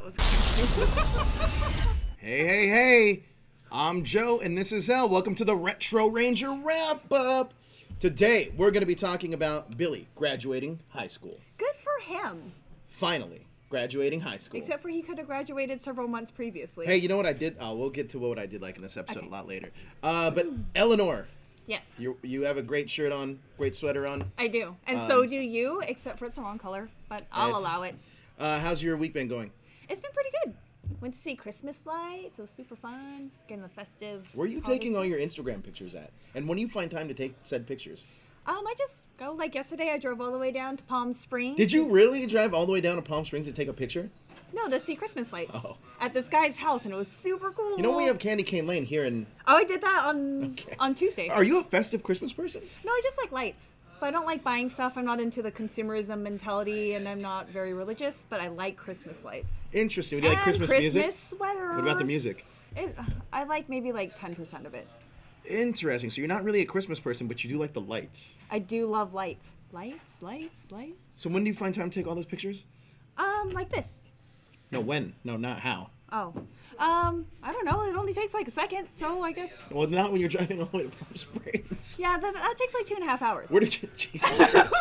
was good too. Hey. I'm Joe, and this is Elle. Welcome to the Retro Ranger Wrap-Up. Today, we're going to be talking about Billy graduating high school. Good for him. Finally, graduating high school. Except for he could have graduated several months previously. Hey, you know what I did? We'll get to what I did like in this episode a lot later. But Eleanor. Yes. You have a great shirt on, great sweater on. I do. And so do you, except for it's the wrong color, but I'll allow it. How's your week been going? It's been pretty good. Went to see Christmas lights. It was super fun. Getting the festive. Where are you taking all your Instagram pictures at? And when do you find time to take said pictures? I just go, like yesterday, I drove all the way down to Palm Springs. Did you really drive all the way down to Palm Springs to take a picture? No, to see Christmas lights at this guy's house, and it was super cool. You know, we have Candy Cane Lane here in... Oh, I did that on Tuesday. Are you a festive Christmas person? No, I just like lights. But I don't like buying stuff. I'm not into the consumerism mentality, and I'm not very religious, but I like Christmas lights. Interesting. Do you like Christmas music? Christmas sweaters. What about the music? I like maybe like 10% of it. Interesting. So you're not really a Christmas person, but you do like the lights. I do love lights. Lights. So when do you find time to take all those pictures? Like this. No, when? No, not how. Oh. I don't know. It only takes like a second, so I guess. Well, not when you're driving all the way to Palm Springs. Yeah, that takes like 2.5 hours. Where did you... Jesus Christ.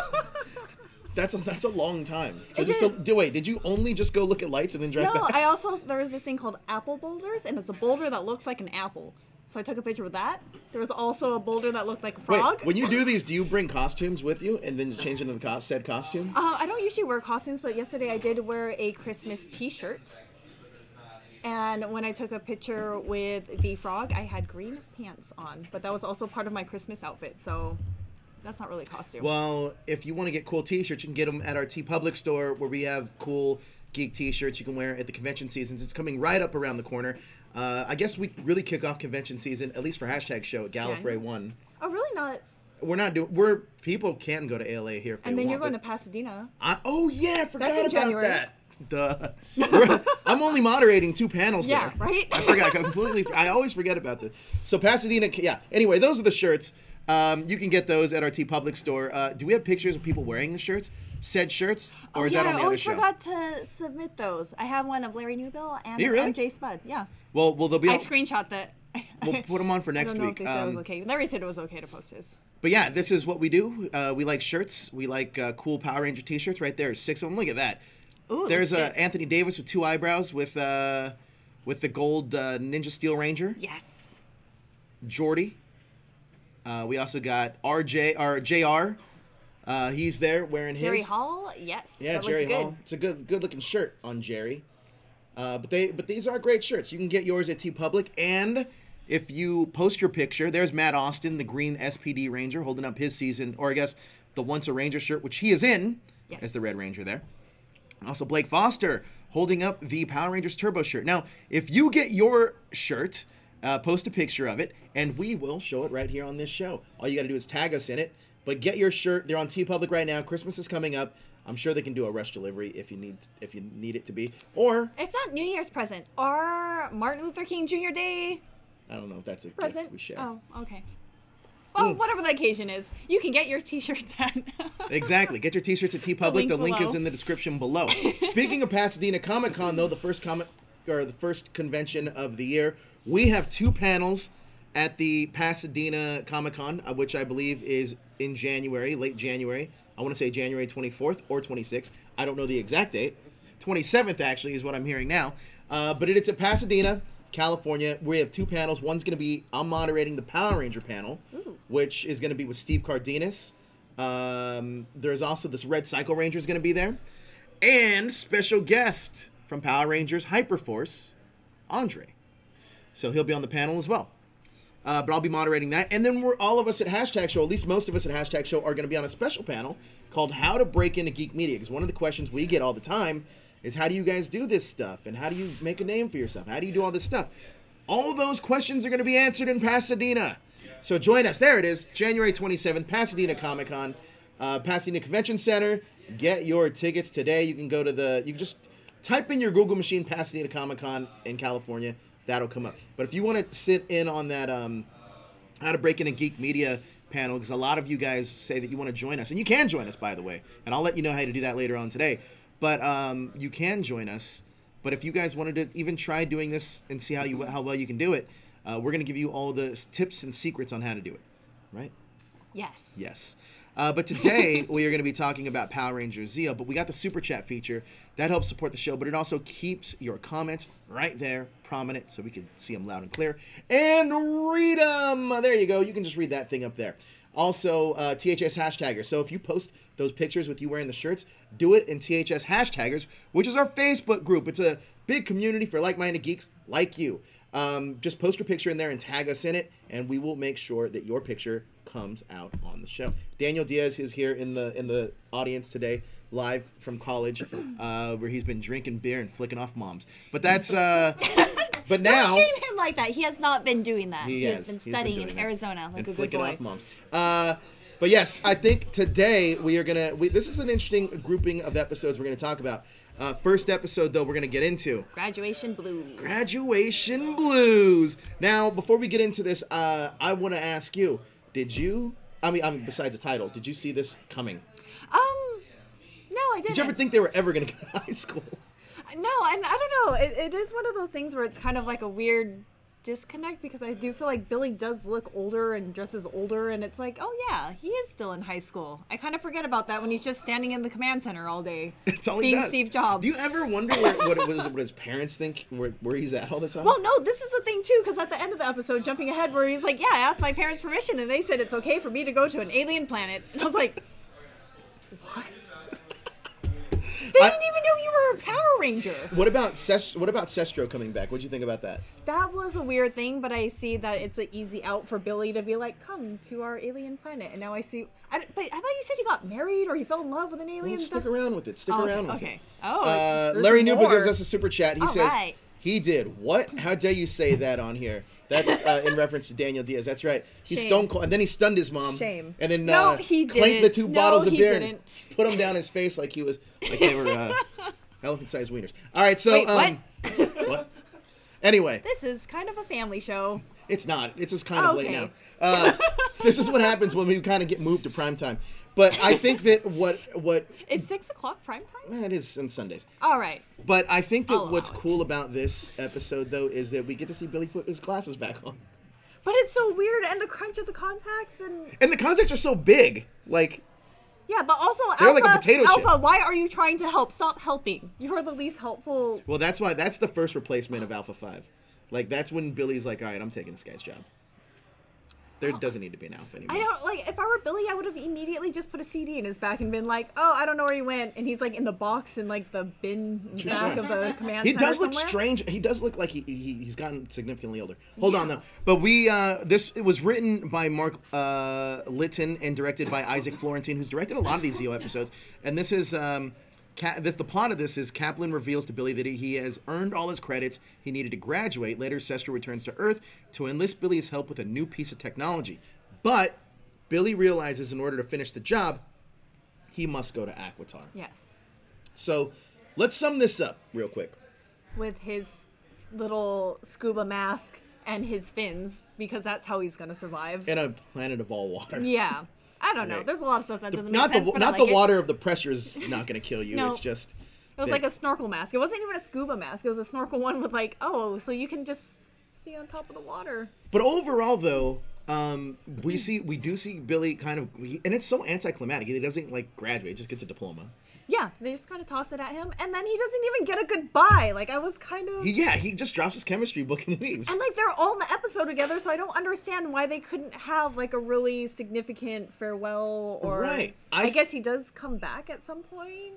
That's a long time. So wait, did you only just go look at lights and then drive back? No, there was this thing called apple boulders, and it's a boulder that looks like an apple. So I took a picture of that. There was also a boulder that looked like a frog. Wait, when you do these, do you bring costumes with you and then change into the said costume? I don't usually wear costumes, but yesterday I did wear a Christmas t-shirt. And when I took a picture with the frog, I had green pants on. But that was also part of my Christmas outfit, so that's not really a costume. Well, if you want to get cool t-shirts, you can get them at our T Public store where we have cool geek t-shirts you can wear at the convention seasons. It's coming right up around the corner. I guess we really kick off convention season, at least for hashtag show at Gallifrey 1. Oh, really? Not? We're not doing. People can go to ALA here if they want. And then you're going to Pasadena. I forgot about January. that. Duh. I'm only moderating 2 panels there. Yeah, right? I forgot completely. I always forget about this. So Pasadena, yeah. Anyway, those are the shirts. You can get those at our T Public store. Do we have pictures of people wearing the shirts? Said shirts? Or is that on the other show? I always forgot to submit those. I have one of Larry Newbill and really? MJ Spud. Yeah. Well, they'll be. I screenshot that. We'll put them on for next week. They said it was okay. Larry said it was okay to post his. But yeah, this is what we do. We like shirts. We like cool Power Ranger t-shirts. Right there, 6 of them. Look at that. Ooh, there's Anthony Davis with 2 eyebrows with the gold Ninja Steel Ranger. Yes. Jordy. We also got JR. He's there wearing Jerry his. Hall. Yes. Yeah, that Jerry looks Hall. good. It's a good looking shirt on Jerry. But these are great shirts. You can get yours at T Public, and if you post your picture, there's Matt Austin, the green SPD Ranger, holding up his season, or I guess the Once a Ranger shirt, which he is in as the Red Ranger there. Also, Blake Foster holding up the Power Rangers Turbo shirt. Now, if you get your shirt, post a picture of it, and we will show it right here on this show. All you got to do is tag us in it. But get your shirt. They're on T Public right now. Christmas is coming up. I'm sure they can do a rush delivery if you need it to be. Or if not, New Year's present or Martin Luther King Jr. Day. I don't know if that's a present gift we share. Oh, okay. Well, whatever the occasion is, you can get your t-shirts at. Exactly. Get your t-shirts at T Public. The link is in the description below. Speaking of Pasadena Comic-Con, though, the first convention of the year, we have 2 panels at the Pasadena Comic-Con, which I believe is in January, late January. I want to say January 24th or 26th. I don't know the exact date. 27th, actually, is what I'm hearing now. But it's at Pasadena, California. We have 2 panels. One's going to be, I'm moderating the Power Ranger panel, which is going to be with Steve Cardenas. There's also this Red Cycle Ranger is going to be there. And special guest from Power Rangers Hyperforce, Andre. So he'll be on the panel as well. But I'll be moderating that. And then all of us at Hashtag Show, at least most of us at Hashtag Show, are going to be on a special panel called How to Break Into Geek Media. Because one of the questions we get all the time is, how do you guys do this stuff? And how do you make a name for yourself? How do you do all this stuff? All those questions are going to be answered in Pasadena. So join us. There it is, January 27th, Pasadena Comic-Con, Pasadena Convention Center. Get your tickets today. You can go to you can just type in your Google machine, Pasadena Comic-Con in California. That'll come up. But if you want to sit in on that How to Break Into Geek Media panel, because a lot of you guys say that you want to join us. And you can join us, by the way. And I'll let you know how to do that later on today. But you can join us But if you guys wanted to even try doing this and see how well you can do it, we're going to give you all the tips and secrets on how to do it. Right? Yes. Yes. But today we are going to be talking about Power Rangers Zeo, but we got the super chat feature that helps support the show, but it also keeps your comments right there prominent so we can see them loud and clear and read them. There you go. You can just read that thing up there. Also, THS hashtagger. So if you post those pictures with you wearing the shirts, do it in THS hashtaggers, which is our Facebook group. It's a big community for like-minded geeks like you. Just post your picture in there and tag us in it, and we will make sure that your picture comes out on the show. Daniel Diaz is here in the audience today, live from college, where he's been drinking beer and flicking off moms. But that's but now don't shame him like that. He has not been doing that. He has been studying in that. Arizona like and a good flicking boy. off moms. But yes, I think today we are this is an interesting grouping of episodes we're gonna talk about. First episode, though, we're going to get into Graduation Blues. Graduation Blues. Now, before we get into this, I want to ask you, I mean, besides the title, did you see this coming? No, I didn't. Did you ever think they were ever going to get to high school? No, and I don't know. It is one of those things where it's kind of like a weird disconnect because I do feel like Billy does look older and dresses older, and it's like, oh yeah, he is still in high school. I kind of forget about that when he's just standing in the command center all day. That's all being he does. Steve Jobs. Do you ever wonder what his parents think, where he's at all the time? Well, no, this is the thing too, because at the end of the episode, jumping ahead, where he's like, yeah, I asked my parents permission, and they said it's okay for me to go to an alien planet, and I was like, what? They didn't even know you were a Power Ranger. What about Cestro coming back? What'd you think about that? That was a weird thing, but I see that it's an easy out for Billy to be like, come to our alien planet. And now I see... but I thought you said he got married or he fell in love with an alien. Well, stick around with it. Stick around with it. Okay. Oh, Larry more. Newby gives us a super chat. He All says, right. he did. What? How dare you say that on here? That's in reference to Daniel Diaz. That's right. He Shame. stone cold, and then he stunned his mom. Shame. And then No, he clanked the didn't. two No, bottles of he beer didn't. and put them down his face like they were elephant-sized wieners. All right, so Wait, what? what? Anyway, This is kind of a family show. it's not. It's just kind of late Okay. now. This is what happens when we kind of get moved to primetime. But I think that what Is 6 o'clock prime time? it is on Sundays. All right. But I think that I'll what's allow it. cool about this episode, though, is that we get to see Billy put his glasses back on. But it's so weird, and the crunch of the contacts, and... And the contacts are so big. Like, Yeah, but also, They're Alpha, like a potato chip. Alpha, why are you trying to help? Stop helping. You are the least helpful. well, that's the first replacement of Alpha 5. Like, that's when Billy's like, all right, I'm taking this guy's job. There doesn't need to be an Alpha anymore. I don't, like, if I were Billy, I would have immediately just put a CD in his back and been like, oh, I don't know where he went. And he's, like, in the box in, like, the bin back of the command He center does look somewhere. strange. He does look like he's gotten significantly older. Hold on, though. But it was written by Mark Litton and directed by Isaac Florentine, who's directed a lot of these Zeo episodes. And this is... the plot of this is Kaplan reveals to Billy that he has earned all his credits. He needed to graduate. Later, Cestro returns to Earth to enlist Billy's help with a new piece of technology. But Billy realizes in order to finish the job, he must go to Aquitar. Yes. So let's sum this up real quick. With his little scuba mask and his fins, because that's how he's going to survive. In a planet of all water. Yeah. I don't know. Right. There's a lot of stuff that doesn't make Not sense, but I not like the it. water of the pressure is not going to kill you. No. It's just... It was like a snorkel mask. It wasn't even a scuba mask. It was a snorkel one with like, oh, so you can just stay on top of the water. But overall, though, we do see Billy kind of... And it's so anticlimactic. He doesn't, like, graduate. He just gets a diploma. Yeah, they just kind of toss it at him, and then he doesn't even get a goodbye. Like, I was kind of... He just drops his chemistry book and leaves. And, like, they're all in the episode together, so I don't understand why they couldn't have, like, a really significant farewell, or... Right. I guess he does come back at some point.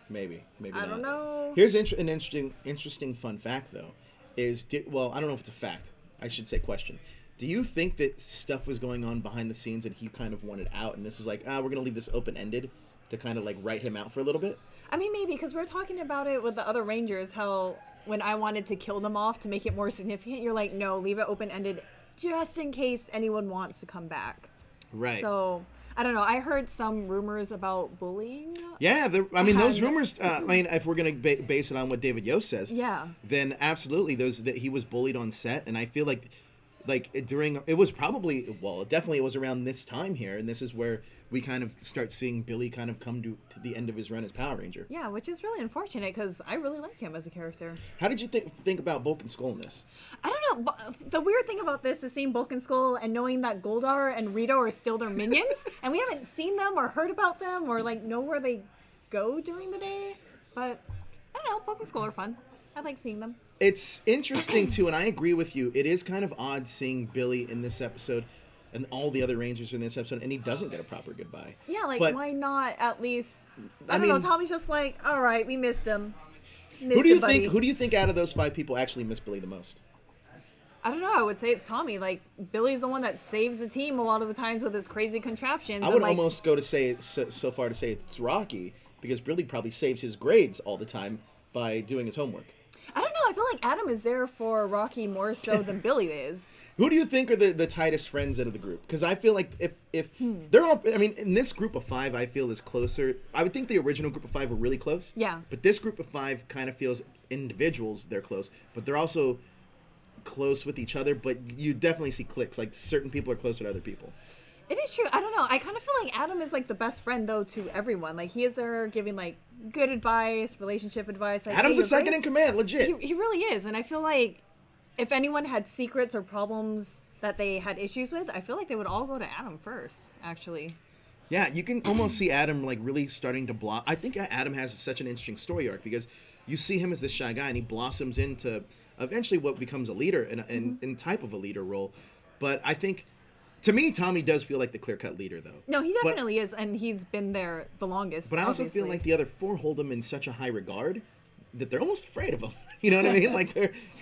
Maybe I not. don't know. Here's an interesting fun fact, though. I don't know if it's a fact. I should say question. Do you think that stuff was going on behind the scenes and he kind of wanted out, and this is like, we're going to leave this open-ended to kind of, like, write him out for a little bit? I mean, maybe, because we're talking about it with the other Rangers, how when I wanted to kill them off to make it more significant, you're like, no, leave it open-ended just in case anyone wants to come back. Right. So, I don't know. I heard some rumors about bullying. Yeah, those rumors, if we're going to base it on what David Yost says, Yeah. then absolutely, that he was bullied on set, and I feel like like it was probably, well, definitely it was around this time here, and this is where we kind of start seeing Billy kind of come to the end of his run as Power Ranger. Yeah, which is really unfortunate because I really like him as a character. How did you think about Bulk and Skull in this? I don't know. The weird thing about this is seeing Bulk and Skull and knowing that Goldar and Rito are still their minions, and we haven't seen them or heard about them or like know where they go during the day. But I don't know. Bulk and Skull are fun. I like seeing them. It's interesting too, and I agree with you. It is kind of odd seeing Billy in this episode and all the other Rangers in this episode, and he doesn't get a proper goodbye. Yeah, like, but, why not at least... I don't know, Tommy's just like, all right, we missed him. Who do you think out of those 5 people actually miss Billy the most? I don't know, I would say it's Tommy. Like, Billy's the one that saves the team a lot of the times with his crazy contraptions. I would almost go to say so far to say it's Rocky, because Billy probably saves his grades all the time by doing his homework. I don't know, I feel like Adam is there for Rocky more so than Billy is. Who do you think are the tightest friends out of the group? Because I feel like if they're all, I mean, in this group of 5, I feel is closer. I would think the original group of 5 were really close. Yeah. But this group of 5 kind of feels individuals, they're close, but they're also close with each other. But you definitely see cliques. Like certain people are closer to other people. It is true. I don't know. I kind of feel like Adam is like the best friend though to everyone. Like he is there giving like good advice, relationship advice. Like, Adam's a second in command, legit. He really is, and I feel like if anyone had secrets or problems that they had issues with, I feel like they would all go to Adam first, actually. Yeah, you can almost see Adam like really starting to block. I think Adam has such an interesting story arc because you see him as this shy guy and he blossoms into eventually what becomes a leader in type of a leader role. But I think, to me, Tommy does feel like the clear-cut leader, though. No, he definitely is, and he's been there the longest, But I also feel like the other 4 hold him in such a high regard that they're almost afraid of him. You know what I mean? Like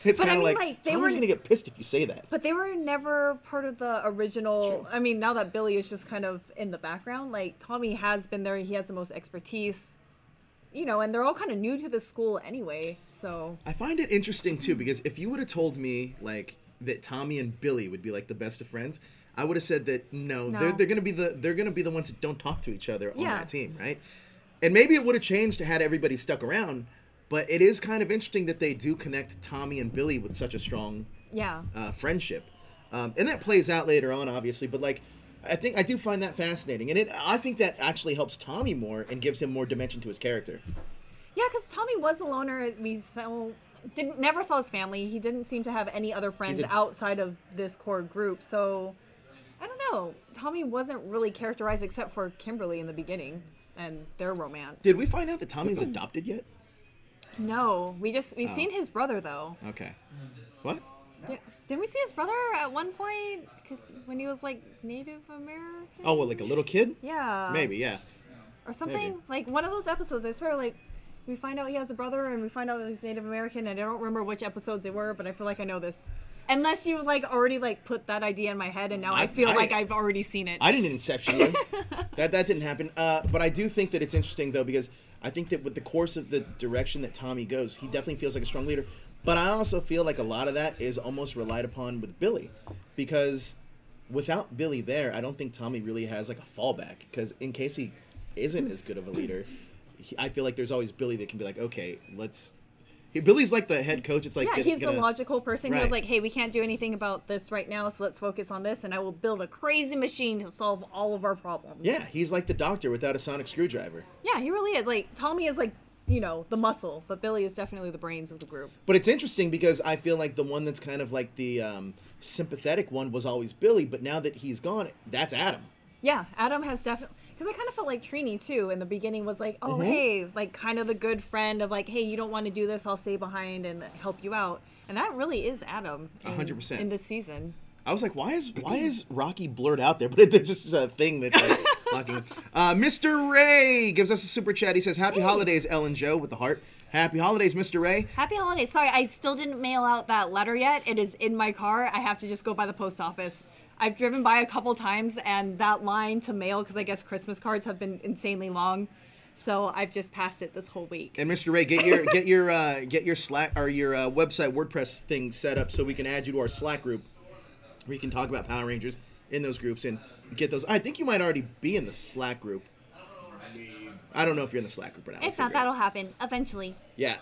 it's kind of like Tommy's gonna get pissed if you say that. But they were never part of the original. Sure. I mean, now that Billy is just kind of in the background, like Tommy has been there. He has the most expertise, you know, and they're all kind of new to the school anyway. So I find it interesting too because if you would have told me like that Tommy and Billy would be like the best of friends, I would have said that no. They're gonna be the ones that don't talk to each other on that team, right? And maybe it would have changed had everybody stuck around. But it is kind of interesting that they do connect Tommy and Billy with such a strong friendship. And that plays out later on, obviously. But, like, I do find that fascinating. And I think that actually helps Tommy more and gives him more dimension to his character. Yeah, because Tommy was a loner. Never saw his family. He didn't seem to have any other friends outside of this core group. So, I don't know. Tommy wasn't really characterized except for Kimberly in the beginning and their romance. Did we find out that Tommy's adopted yet? No, we've seen his brother though. Okay. What? Didn't we see his brother at one point when he was like Native American? Oh, what, like a little kid? Yeah. Maybe, yeah. Or something. Maybe. Like one of those episodes, I swear, like we find out he has a brother and we find out that he's Native American, and I don't remember which episodes they were, but I feel like I know this. Unless you like already like put that idea in my head and now I feel like I've already seen it. I didn't inception you. That didn't happen. But I do think that it's interesting though because I think that with the course of the direction that Tommy goes, he definitely feels like a strong leader. But I also feel like a lot of that is almost relied upon with Billy. Because without Billy there, I don't think Tommy really has like a fallback. Because in case he isn't as good of a leader, I feel like there's always Billy that can be like, okay, Billy's like the head coach. It's like he's the logical person who was like, hey, we can't do anything about this right now, so let's focus on this, and I will build a crazy machine to solve all of our problems. Yeah, he's like the doctor without a sonic screwdriver. Yeah, he really is. Like Tommy is like, you know, the muscle, but Billy is definitely the brains of the group. But it's interesting because I feel like the one that's kind of like the sympathetic one was always Billy, but now that he's gone, that's Adam. Yeah, Adam has definitely... Because I kind of felt like Trini, too, in the beginning was like, oh, hey, like kind of the good friend of like, hey, you don't want to do this, I'll stay behind and help you out. And that really is Adam 100% in this season. I was like, why is Rocky blurred out there? But it's just a thing that's like blocking. Mr. Ray gives us a super chat. He says, happy holidays, Elle and Joe, with the heart. Happy holidays, Mr. Ray. Happy holidays. Sorry, I still didn't mail out that letter yet. It is in my car. I have to just go by the post office. I've driven by a couple times, and that line to mail, because I guess Christmas cards have been insanely long, so I've just passed it this whole week. And Mr. Ray, get your Slack or your website WordPress thing set up so we can add you to our Slack group, where you can talk about Power Rangers in those groups and get those. I think you might already be in the Slack group. I don't know if you're in the Slack group or not. If not, that'll happen eventually. Yeah.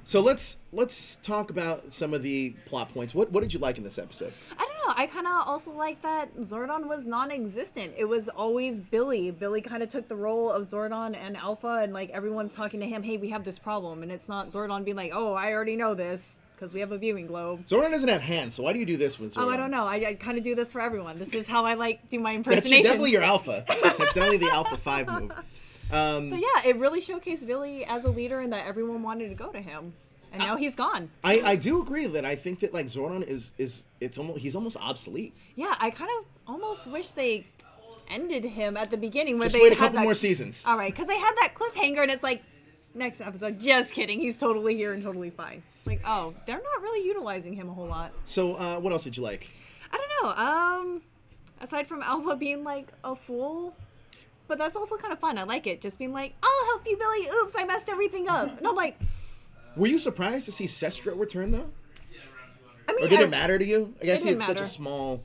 So let's talk about some of the plot points. What did you like in this episode? I don't know. I kind of also like that Zordon was non-existent. It was always Billy. Billy kind of took the role of Zordon and Alpha, and like everyone's talking to him, hey, we have this problem. And it's not Zordon being like, oh, I already know this because we have a viewing globe. Zordon doesn't have hands, so why do you do this with Zordon? Oh, I don't know. I kind of do this for everyone. This is how I like do my impersonation. That's definitely your Alpha. That's definitely the Alpha 5 move. But yeah, it really showcased Billy as a leader and that everyone wanted to go to him. And now he's gone. I do agree that I think that like Zordon he's almost obsolete. Yeah, I kind of almost wish they ended him at the beginning. Just wait a couple more seasons. All right, because they had that cliffhanger and it's like, next episode, just kidding. He's totally here and totally fine. It's like, oh, they're not really utilizing him a whole lot. So what else did you like? I don't know. Aside from Alpha being like a fool. But that's also kind of fun. I like it. Just being like, I'll help you, Billy. Oops, I messed everything up. And I'm like... Were you surprised to see Cestro return, though? I mean, or did it matter to you? I guess he had matter. such a small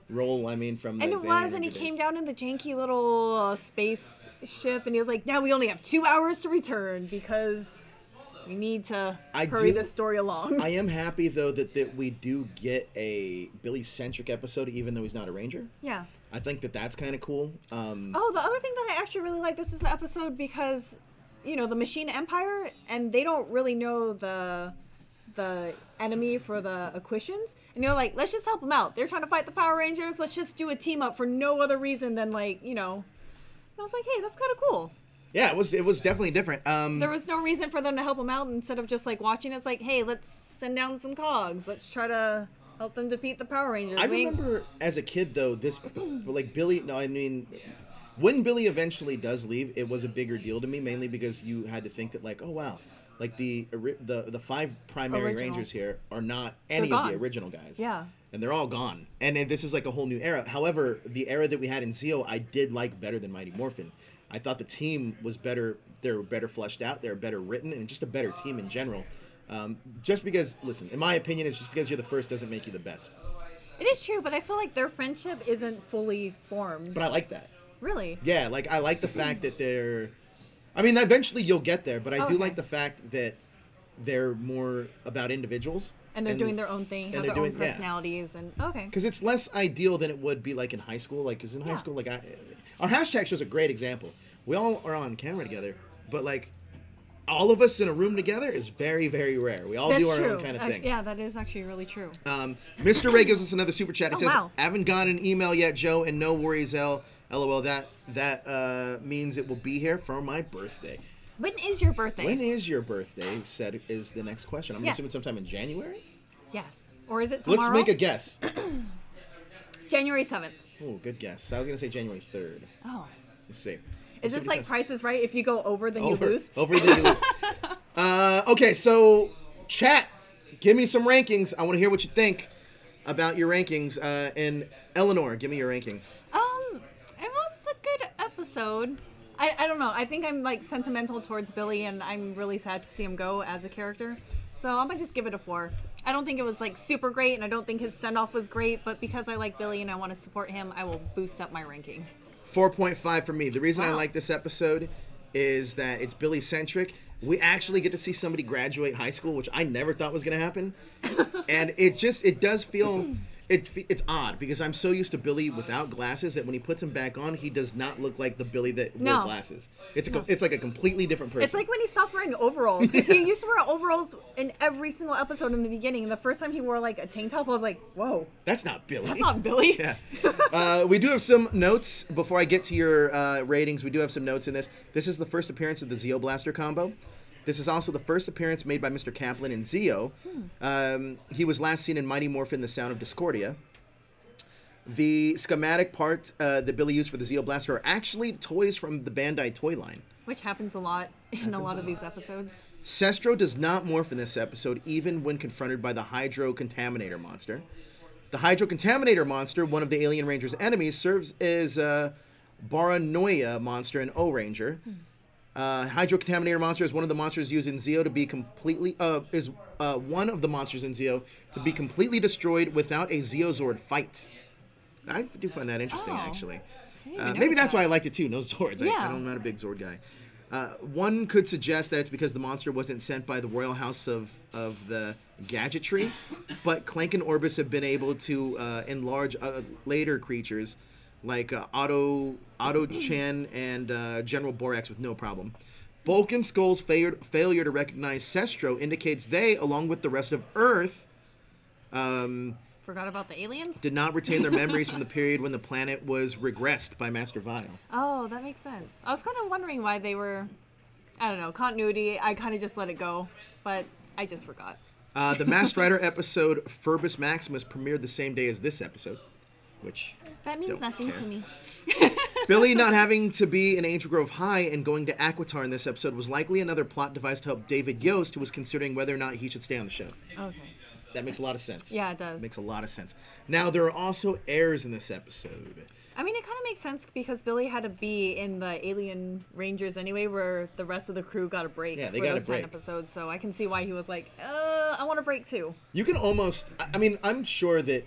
role, I mean, from the... And it was, and he came down in the janky little space ship, and he was like, now we only have 2 hours to return, because we need to hurry this story along. I am happy, though, that we do get a Billy-centric episode, even though he's not a Ranger. Yeah. I think that's kind of cool. The other thing that I actually really like this is the episode because, you know, the Machine Empire, and they don't really know the enemy for the Aquitians, and you're like, let's just help them out. They're trying to fight the Power Rangers. Let's just do a team up for no other reason than like, you know. And I was like, hey, that's kind of cool. Yeah, it was definitely different. There was no reason for them to help them out instead of just like watching. It's like, hey, let's send down some cogs. Let's try to help them defeat the Power Rangers. I remember as a kid, though, this, like, Billy, no, I mean, when Billy eventually does leave, it was a bigger deal to me, mainly because you had to think that, like, oh, wow, like, the 5 primary Rangers here are not any of the original guys. Yeah. And they're all gone. And this is, like, a whole new era. However, the era that we had in Zeo, I did like better than Mighty Morphin. I thought the team was better. They were better fleshed out. They were better written, and just a better team in general. Just because, listen, in my opinion, it's just because you're the first doesn't make you the best. It is true, but I feel like their friendship isn't fully formed. But I like that. Really? Yeah, like, I like the fact that they're... I mean, eventually you'll get there, but I do like the fact that they're more about individuals. And they're doing their own thing, have their own personalities, and okay. Because it's less ideal than it would be, like, in high school. Like, because in high school, like, our hashtag show's a great example. We all are on camera together, but, like, all of us in a room together is very, very rare. We all do our own kind of thing. Yeah, that is actually really true. Mr. Ray gives us another super chat. He says, wow. Haven't gotten an email yet, Joe, and no worries, LOL. That means it will be here for my birthday. When is your birthday? When is your birthday, is the next question. I'm assuming sometime in January? Yes. Or is it tomorrow? Let's make a guess. January 7th. Oh, good guess. I was going to say January 3rd. Oh. Let's see. Is this like Price is Right? If you go over, then you lose? Over, then you lose. Okay, so chat, give me some rankings. I want to hear what you think about your rankings. And Eleanor, give me your ranking. It was a good episode. I don't know. I think I'm like sentimental towards Billy, and I'm really sad to see him go as a character. So I'm gonna just give it a 4. I don't think it was like super great, and I don't think his send-off was great. But because I like Billy and I want to support him, I will boost up my ranking. 4.5 for me. The reason I like this episode is that it's Billy-centric. We actually get to see somebody graduate high school, which I never thought was going to happen. And it does feel... It's odd because I'm so used to Billy without glasses that when he puts them back on, he does not look like the Billy that wore glasses. It's like a completely different person. It's like when he stopped wearing overalls, because he used to wear overalls in every single episode in the beginning. And the first time he wore like a tank top, I was like, whoa. That's not Billy. That's not Billy. Yeah. We do have some notes before I get to your ratings. We do have some notes in this. This is the first appearance of the Zeo Blaster combo. This is also the first appearance made by Mr. Kaplan in Zeo. He was last seen in Mighty Morphin, The Sound of Discordia. The schematic part that Billy used for the Zeo Blaster are actually toys from the Bandai toy line. Which happens a lot in a lot of these episodes. Cestro does not morph in this episode, even when confronted by the Hydro Contaminator monster. The Hydro Contaminator monster, one of the Alien Ranger's enemies, serves as a Baranoia monster and O-Ranger. Hydro Contaminator monster is one of the monsters used in Zeo to be completely one of the monsters in Zeo to be completely destroyed without a Zeozord fight. I do find that interesting, actually. Maybe that's why I liked it too. No Zords. I'm not a big Zord guy. One could suggest that it's because the monster wasn't sent by the Royal House of the Gadgetry, but Clank and Orbis have been able to enlarge later creatures like Otto Chan and General Borax with no problem. Bulk and Skull's failure to recognize Cestro indicates they, along with the rest of Earth, forgot about the aliens? Did not retain their memories from the period when the planet was regressed by Master Vile. Oh, that makes sense. I was kind of wondering why they were, I don't know, continuity. I kind of just let it go, but I just forgot. The Masked Rider episode Furbus Maximus premiered the same day as this episode, which... That means nothing to me. Billy not having to be in Angel Grove High and going to Aquitar in this episode was likely another plot device to help David Yost, who was considering whether or not he should stay on the show. Okay. That makes a lot of sense. Yeah, it does. Makes a lot of sense. Now, there are also heirs in this episode. I mean, it kind of makes sense because Billy had to be in the Alien Rangers anyway, where the rest of the crew got a break for those 10 episodes. So I can see why he was like, I want a break too. You can almost... I mean, I'm sure that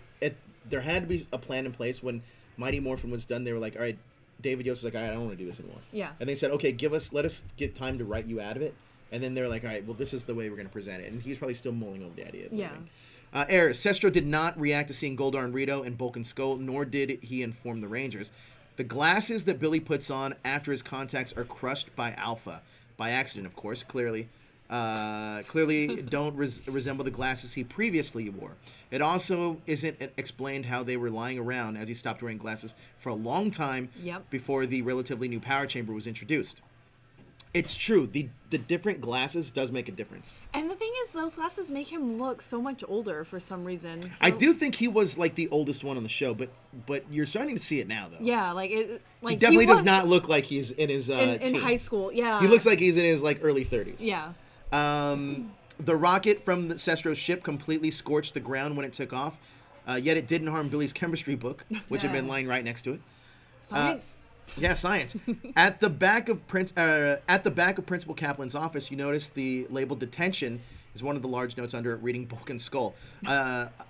there had to be a plan in place when Mighty Morphin was done. They were like, all right, David Yost was like, all right, I don't want to do this anymore. Yeah. And they said, okay, let us get time to write you out of it. And then they're like, all right, well, this is the way we're going to present it. And he's probably still mulling over the idea. Yeah. Heirs. Cestro did not react to seeing Goldar and Rito and Bulk and Skull, nor did he inform the Rangers. The glasses that Billy puts on after his contacts are crushed by Alpha. By accident, of course, clearly. Clearly don't resemble the glasses he previously wore. It also isn't explained how they were lying around as he stopped wearing glasses for a long time before the relatively new power chamber was introduced. It's true. The different glasses does make a difference. And the thing is, those glasses make him look so much older for some reason. I do think he was like the oldest one on the show, but you're starting to see it now, though. Yeah, he definitely does not look like he's in his in high school. Yeah, he looks like he's in his like early 30s. Yeah. The rocket from Cestro's ship completely scorched the ground when it took off, yet it didn't harm Billy's chemistry book, which had been lying right next to it. Science. Yeah, science. At the back of Principal Kaplan's office, you notice the label "detention" is one of the large notes under it reading Bulk and Skull.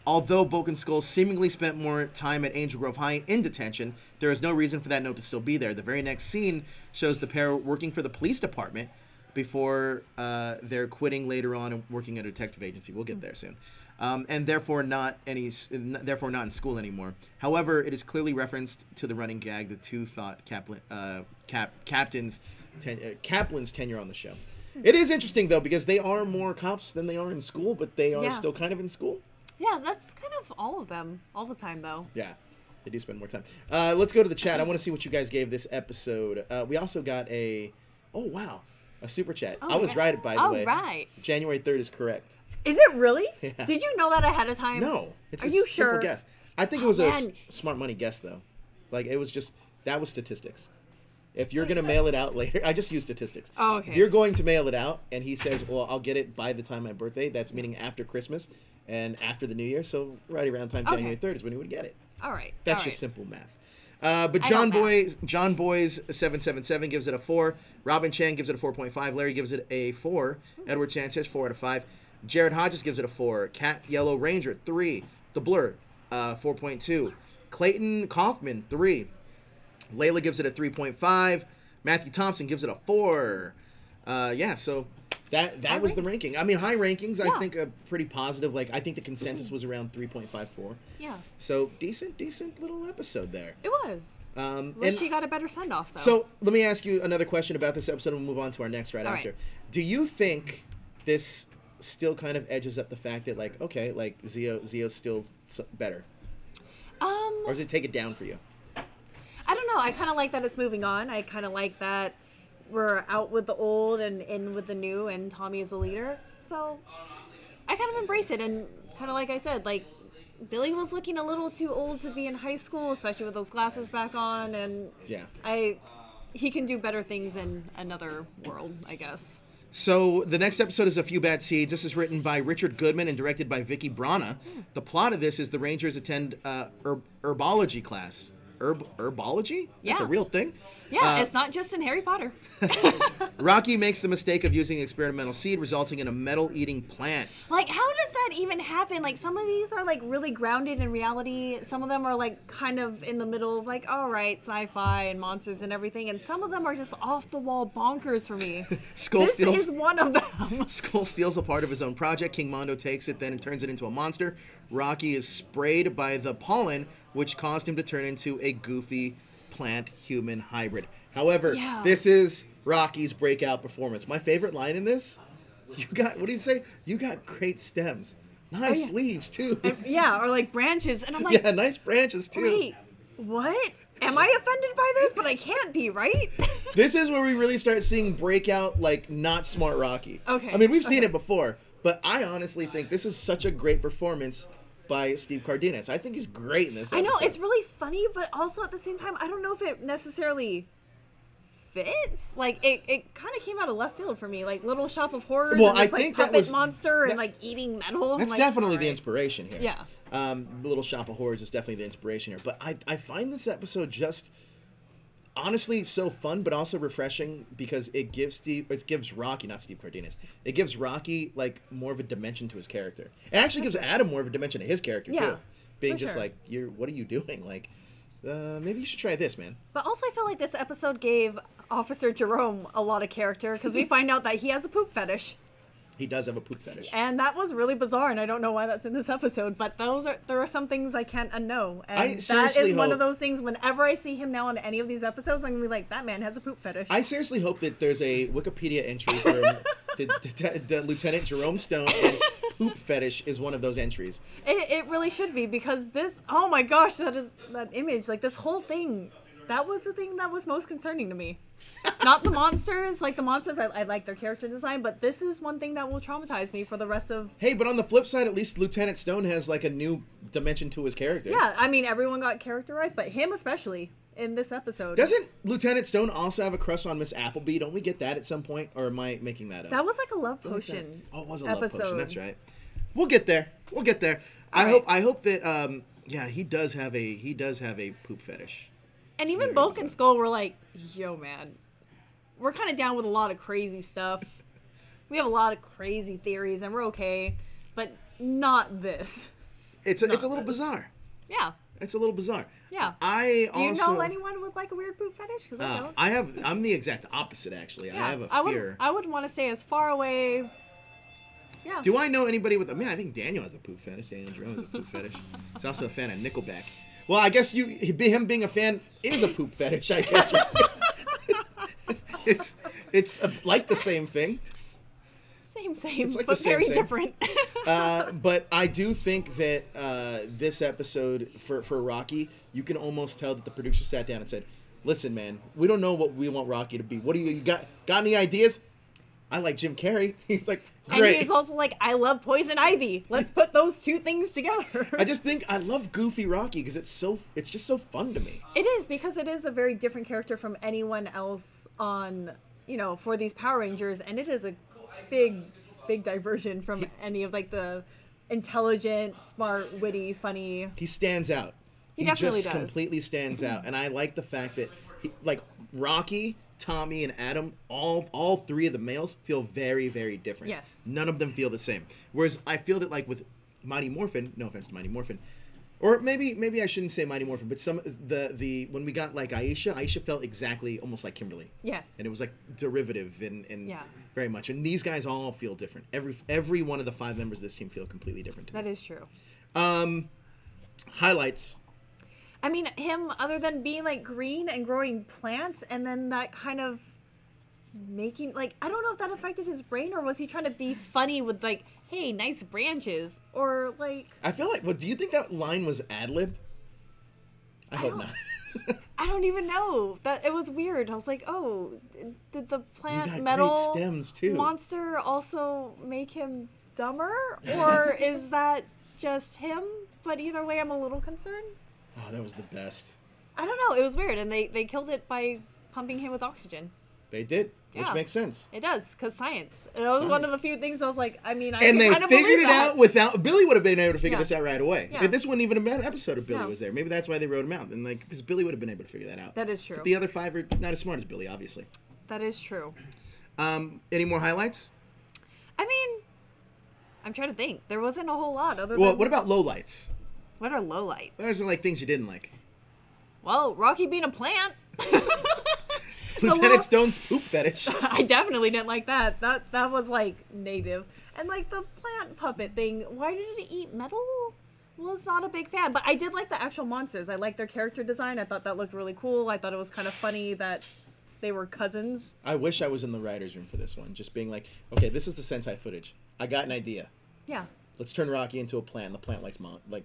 Although Bulk and Skull seemingly spent more time at Angel Grove High in detention, there is no reason for that note to still be there. The very next scene shows the pair working for the police department before they're quitting later on and working at a detective agency. We'll get there soon. And therefore not in school anymore. However, it is clearly referenced to the running gag the two thought Kaplan's tenure on the show. It is interesting though because they are more cops than they are in school, but they are still kind of in school. Yeah, that's kind of all of them all the time though. Yeah, they do spend more time. Let's go to the chat. I want to see what you guys gave this episode. We also got a super chat. I was right, by the way. All right. January 3rd is correct. Is it really? Yeah. Did you know that ahead of time? No. It's Are a you simple sure? guess. I think it was a smart money guess, though. Like, it was just, that was statistics. If you're going to mail it out later, I just use statistics. Oh, okay. If you're going to mail it out, and he says, well, I'll get it by the time my birthday, that's meaning after Christmas and after the New Year, so right around time January 3rd is when he would get it. All right. That's just simple math. But John Boys 777 gives it a 4. Robin Chan gives it a 4.5. Larry gives it a 4. Edward Sanchez 4 out of 5. Jared Hodges gives it a 4. Cat Yellow Ranger 3. The Blur 4.2. Clayton Kaufman 3. Layla gives it a 3.5. Matthew Thompson gives it a 4. So that was the ranking. I mean, high rankings. I think are pretty positive. Like I think the consensus was around 3.54. Yeah. So decent little episode there. It was. And she got a better send off though. So let me ask you another question about this episode, and we'll move on to our next after. Right. Do you think this still kind of edges up the fact that Zeo's still better? Or does it take it down for you? I don't know. I kind of like that it's moving on. I kind of like that we're out with the old and in with the new, and Tommy is the leader. So I kind of embrace it, and kind of like I said, like Billy was looking a little too old to be in high school, especially with those glasses back on, and he can do better things in another world, I guess. So the next episode is A Few Bad Seeds. This is written by Richard Goodman and directed by Vicky Brana. The plot of this is the Rangers attend herbology class. Herbology? That's a real thing? Yeah, it's not just in Harry Potter. Rocky makes the mistake of using experimental seed, resulting in a metal-eating plant. Like, how does that that even happen? Like, some of these are, like, really grounded in reality. Some of them are, like, kind of in the middle of, like, all right, sci-fi and monsters and everything. And some of them are just off-the-wall bonkers for me. This is one of them. Skull steals a part of his own project. King Mondo takes it then and turns it into a monster. Rocky is sprayed by the pollen, which caused him to turn into a goofy plant-human hybrid. However, this is Rocky's breakout performance. My favorite line in this, what do you say? You got great stems. Nice leaves, too. And, or like branches. And I'm like, yeah, nice branches, too. Wait, what? Am I offended by this? But I can't be, right? This is where we really start seeing breakout, like, not smart Rocky. Okay. I mean, we've seen it before, but I honestly think this is such a great performance by Steve Cardenas. I think he's great in this episode. I know, it's really funny, but also at the same time, I don't know if it necessarily fits. Like, it kind of came out of left field for me. Like, Little Shop of Horrors, well, and this, I think puppet that was, monster and, like, eating metal. That's like, definitely the inspiration here. Yeah. The Little Shop of Horrors is definitely the inspiration here. But I find this episode just honestly so fun, but also refreshing because it gives Rocky, not Steve Cardenas, it gives Rocky like more of a dimension to his character. It actually gives Adam more of a dimension to his character too, being just like, what are you doing? Like, maybe you should try this, man. But also, I feel like this episode gave Officer Jerome a lot of character because we find out that he has a poop fetish. He does have a poop fetish. And that was really bizarre, and I don't know why that's in this episode, but there are some things I can't unknow. And that is one of those things, whenever I see him now on any of these episodes, I'm going to be like, that man has a poop fetish. I seriously hope that there's a Wikipedia entry for the Lieutenant Jerome Stone, and poop fetish is one of those entries. It really should be, because this, oh my gosh, that image, like this whole thing, that was the thing that was most concerning to me. Not the monsters. Like, the monsters, I like their character design, but this is one thing that will traumatize me for the rest of... Hey, but on the flip side, at least Lieutenant Stone has, like, a new dimension to his character. Yeah, I mean, everyone got characterized, but him especially in this episode. Doesn't Lieutenant Stone also have a crush on Miss Appleby? Don't we get that at some point? Or am I making that up? That was like a love potion Oh, it was a episode. love potion. That's right. We'll get there. We'll get there. I hope that, he does have a poop fetish. And even Bulk and Skull were like, yo, man, we're kind of down with a lot of crazy stuff. We have a lot of crazy theories, and we're okay, but not this. It's a little bizarre. Yeah. It's a little bizarre. Yeah. Do you know anyone with like a weird poop fetish? Because I don't. I'm the exact opposite, actually. Yeah, I have a fear. I wouldn't want to stay as far away. Yeah. Do I know anybody with I think Daniel has a poop fetish. Daniel Jerome has a poop fetish. He's also a fan of Nickelback. Well, I guess him being a fan is a poop fetish, I guess. It's like the same thing. Same, like but very different. But I do think that this episode for Rocky, you can almost tell that the producer sat down and said, "Listen, man, we don't know what we want Rocky to be. What do you got? Got any ideas?" I like Jim Carrey. He's like, great. And he's also like, I love Poison Ivy. Let's put those two things together. I just think I love Goofy Rocky because it's just so fun to me. It is, because it is a very different character from anyone else on, for these Power Rangers, and it is a big diversion from any of like the intelligent, smart, witty, funny. He stands out. He definitely just does. Completely stands out, and I like the fact that Rocky, Tommy, and Adam, all three of the males feel very, very different. Yes. None of them feel the same. Whereas I feel that like with Mighty Morphin, no offense to Mighty Morphin, or maybe I shouldn't say Mighty Morphin, but when we got like Aisha felt exactly almost like Kimberly. Yes. And it was like derivative and very much. And these guys all feel different. Every one of the 5 members of this team feel completely different. That is true. Highlights. I mean, him, other than being like green and growing plants, and then that kind of making, like, I don't know if that affected his brain, or was he trying to be funny with like, hey, nice branches, or like. I feel like, do you think that line was ad-libbed? I hope not. I don't even know. That it was weird. I was like, oh, did the plant you got metal great stems too. Monster also make him dumber, or is that just him? But either way, I'm a little concerned. Oh, that was the best. I don't know. It was weird, and they killed it by pumping him with oxygen. They did, which makes sense. It does, because science. It was one of the few things I was like, I mean, I and they kind of figured it that. out without Billy would have been able to figure this out right away. Yeah. This wouldn't even have been an episode if Billy was there. Maybe that's why they wrote him out, and like because Billy would have been able to figure that out. That is true. But the other 5 are not as smart as Billy, obviously. That is true. Any more highlights? I I'm trying to think. There wasn't a whole lot other Well, than... what about lowlights? What are lowlights? Those are like things you didn't like. Well, Rocky being a plant. Lieutenant Stone's poop fetish. I definitely didn't like that. That was like native. And like the plant puppet thing, why did it eat metal? Was not a big fan. But I did like the actual monsters. I liked their character design. I thought that looked really cool. I thought it was kind of funny that they were cousins. I wish I was in the writer's room for this one. Just being like, okay, this is the Sentai footage. I got an idea. Yeah. Let's turn Rocky into a plant. The plant likes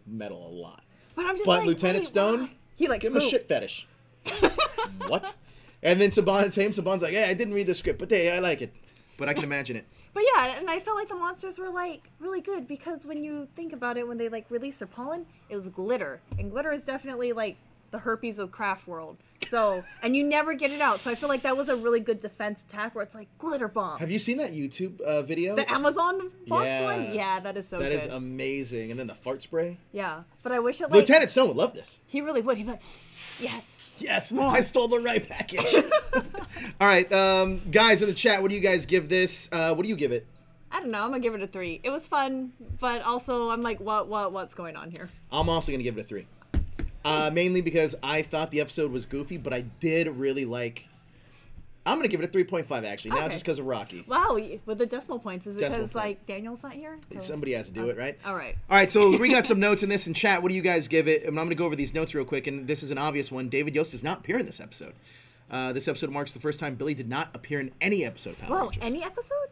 metal a lot. But I'm just But like, Lieutenant Stone, why? He likes give him a shit fetish. What? And then Saban's like, hey, I didn't read the script, but hey, I like it. But I can imagine it. But yeah, and I felt like the monsters were like really good because when you think about it, when they like release their pollen, it was glitter. And glitter is definitely like the herpes of craft world. So, and you never get it out. So I feel like that was a really good defense attack where it's like glitter bomb. Have you seen that YouTube video? The Amazon box Yeah. one? Yeah, that is so good. That is amazing. And then the fart spray. Yeah, but I wish it like... Lieutenant Stone would love this. He really would. He'd be like, yes. Yes, I stole the right package. All right, guys in the chat, what do you guys give this? What do you give it? I don't know. I'm going to give it a 3. It was fun, but also I'm like, what's going on here? I'm also going to give it a 3. Mainly because I thought the episode was goofy, but I did really like... I'm going to give it a 3.5, actually, now just because of Rocky. Wow, with the decimal points. Is it Decimal because, point. like, Daniel's not here? So... Somebody has to do it, right? All right. All right, so we got some notes in this in chat. What do you guys give it? And I'm going to go over these notes real quick, and this is an obvious one. David Yost does not appear in this episode. This episode marks the first time Billy did not appear in any episode of Power Rangers. Any episode?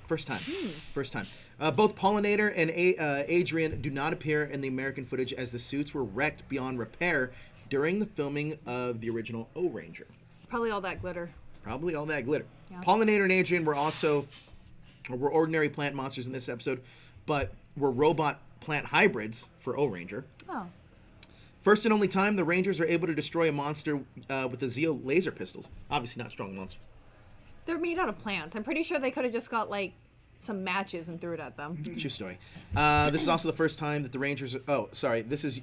First time. First time. Both Pollinator and Adrian do not appear in the American footage as the suits were wrecked beyond repair during the filming of the original O-Ranger. Probably all that glitter. Probably all that glitter. Yeah. Pollinator and Adrian were ordinary plant monsters in this episode, but were robot plant hybrids for O-Ranger. Oh. First and only time the Rangers are able to destroy a monster with the Zeo laser pistols. Obviously not strong monsters. They're made out of plants. I'm pretty sure they could have just got, like, some matches and threw it at them. True story. This is also the first time that the Rangers... This is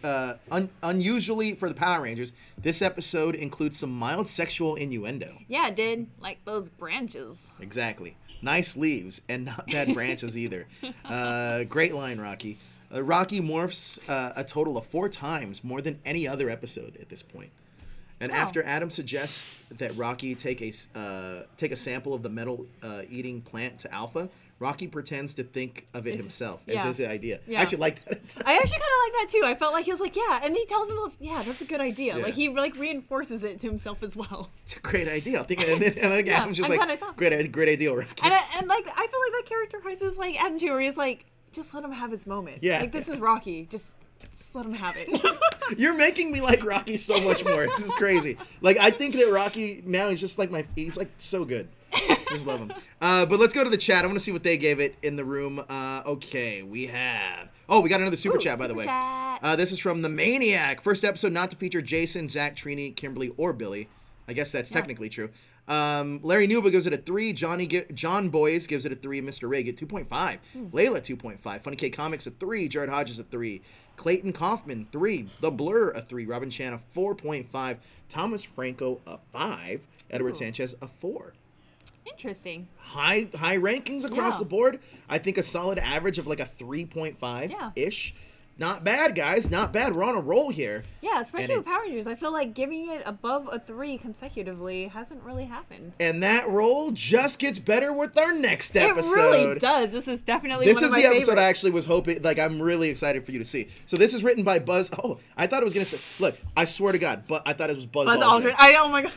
unusually for the Power Rangers. This episode includes some mild sexual innuendo. Yeah, it did. Like those branches. Exactly. Nice leaves and not bad branches either. Great line, Rocky. Rocky morphs a total of 4 times, more than any other episode at this point. And after Adam suggests that Rocky take a sample of the metal-eating plant to Alpha, Rocky pretends to think of it himself as his idea. Yeah. I actually like that. I actually kind of like that too. I felt like he was like, yeah, and he tells him, yeah, that's a good idea. Yeah. Like he like reinforces it to himself as well. It's a great idea. I think, and like Adam's just like, great idea, Rocky. And like I feel like that character is like Adam too, where he's like, just let him have his moment. Yeah. Like this is Rocky. Just let him have it. You're making me like Rocky so much more. This is crazy. Like I think that Rocky now is just like he's like so good. Just love him. But let's go to the chat. I want to see what they gave it in the room. Okay, we have... Oh, we got another super chat, by the way. This is from The Maniac. First episode not to feature Jason, Zach, Trini, Kimberly, or Billy. I guess that's technically true. Larry Newba gives it a 3. John Boys gives it a 3. Mr. Ray get 2.5. Layla 2.5. Funny K Comics a 3. Jared Hodges a 3. Clayton Kaufman 3. The Blur a 3. Robin Chan a 4.5. Thomas Franco a 5. Edward Sanchez a 4. Interesting. High rankings across the board. I think a solid average of like a 3.5-ish. Not bad, guys. Not bad. We're on a roll here. Yeah, especially with Power Rangers. I feel like giving it above a 3 consecutively hasn't really happened. And that roll just gets better with our next episode. It really does. This is definitely one of my This is the episode favorites. I actually was hoping, like, I'm really excited for you to see. So this is written by Buzz. Oh, I thought it was going to say, look, I swear to God, but I thought it was Buzz Aldrin. Oh my God.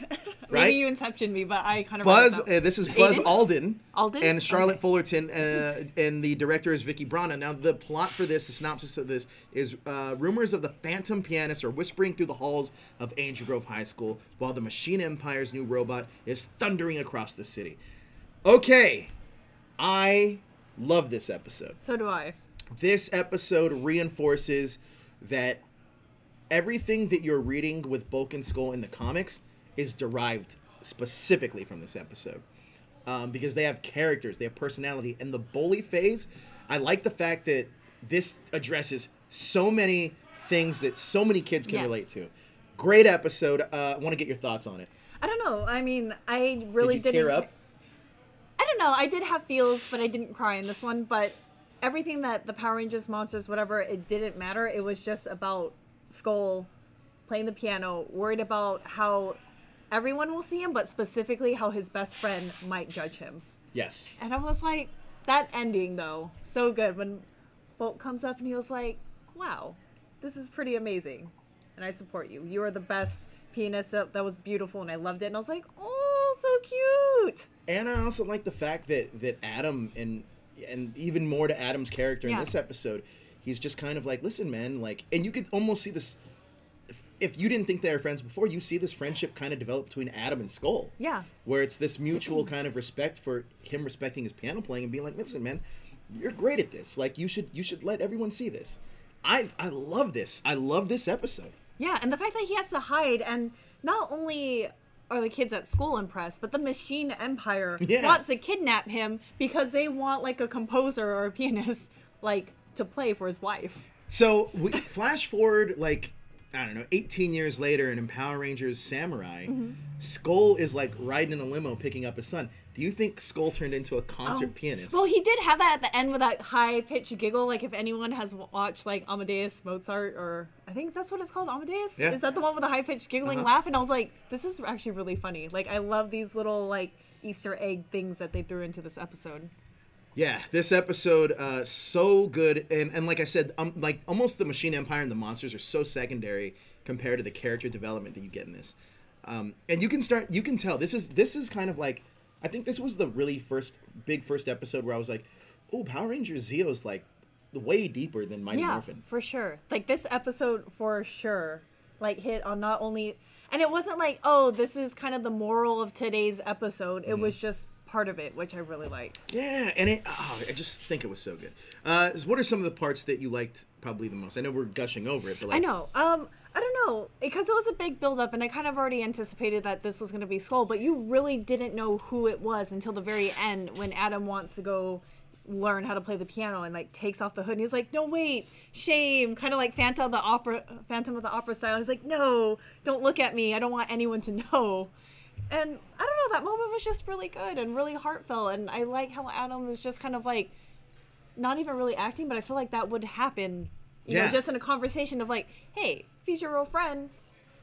Right? Maybe you inceptioned me, but I kind of This is Buzz Alden. Alden? And Charlotte Fullerton, and the director is Vicky Brana. Now, the plot for this, the synopsis of this, is rumors of the Phantom Pianist are whispering through the halls of Angel Grove High School, while the Machine Empire's new robot is thundering across the city. Okay, I love this episode. So do I. This episode reinforces that everything that you're reading with Bulk and Skull in the comics is derived specifically from this episode. Because they have characters, they have personality. And the bully phase, I like the fact that this addresses so many things that so many kids can relate to. Great episode. I want to get your thoughts on it. I don't know. I mean, I really didn't tear up? I don't know. I did have feels, but I didn't cry in this one. But everything that the Power Rangers, monsters, whatever, it didn't matter. It was just about Skull playing the piano, worried about how everyone will see him, but specifically how his best friend might judge him. Yes. And I was like, that ending, though, so good. When Bolt comes up and he was like, wow, this is pretty amazing. And I support you. You are the best pianist. That was beautiful, and I loved it. And I was like, oh, so cute. And I also like the fact that Adam, and even more to Adam's character in this episode, he's just kind of like, listen, man, like, and you could almost see this, if you didn't think they were friends before, you see this friendship kind of develop between Adam and Skull. Yeah. Where it's this mutual kind of respect for him respecting his piano playing and being like, listen, man, you're great at this. Like, you should let everyone see this. I love this. I love this episode. Yeah, and the fact that he has to hide, and not only are the kids at school impressed, but the Machine Empire wants to kidnap him because they want, like, a composer or a pianist, like, to play for his wife. So, we flash forward, like, I don't know, 18 years later, and in Power Rangers Samurai, Skull is, like, riding in a limo picking up his son. Do you think Skull turned into a concert pianist? Well, he did have that at the end with that high-pitched giggle. Like, if anyone has watched, like, Amadeus Mozart, or I think that's what it's called, Amadeus? Yeah. Is that the one with the high-pitched giggling laugh? And I was like, this is actually really funny. Like, I love these little, like, Easter egg things that they threw into this episode. Yeah, this episode, so good. And like I said, like, almost the Machine Empire and the monsters are so secondary compared to the character development that you get in this. And you can tell, this is kind of like, I think this was the really first episode where I was like, oh, Power Rangers Zeo is like way deeper than Mighty Morphin. Yeah, for sure. Like, this episode for sure, like, hit on not only, and it wasn't like, oh, this is kind of the moral of today's episode. It was just part of it, which I really liked. Yeah, and I just think it was so good. What are some of the parts that you liked probably the most? I know we're gushing over it, but like, I know. I don't know, because it was a big build-up, and I kind of already anticipated that this was going to be Skull, but you really didn't know who it was until the very end when Adam wants to go learn how to play the piano and, like, takes off the hood, and he's like, no, wait, shame, kind of like Phantom of the Opera style. He's like, no, don't look at me, I don't want anyone to know. And I don't know, that moment was just really good and really heartfelt, and I like how Adam is just kind of like, not even really acting, but I feel like that would happen, you know, just in a conversation of like, hey, if he's your real friend,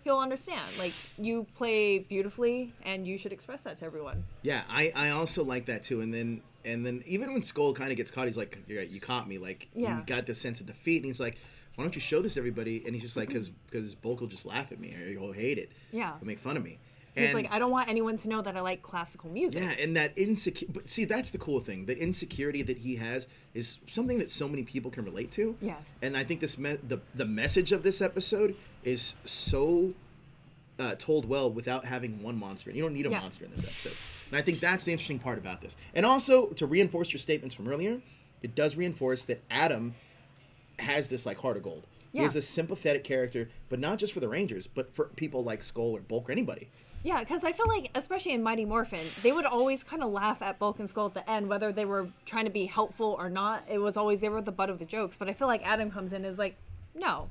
he'll understand. Like, you play beautifully, and you should express that to everyone. Yeah, I also like that too. And then even when Skull kind of gets caught, he's like, you caught me. Like, you got this sense of defeat, and he's like, why don't you show this to everybody? And he's just like, because Bulk will just laugh at me, or he'll hate it. Yeah. He'll make fun of me. He's like, I don't want anyone to know that I like classical music. Yeah, and that but see, that's the cool thing. The insecurity that he has is something that so many people can relate to. Yes. And I think the message of this episode is so told well without having one monster. You don't need a monster in this episode. And I think that's the interesting part about this. And also, to reinforce your statements from earlier, it does reinforce that Adam has this, like, heart of gold. Yeah. He is this sympathetic character, but not just for the Rangers, but for people like Skull or Bulk or anybody. Yeah, because I feel like, especially in Mighty Morphin, they would always kind of laugh at Bulk and Skull at the end, whether they were trying to be helpful or not. It was always, they were the butt of the jokes. But I feel like Adam comes in and is like, no,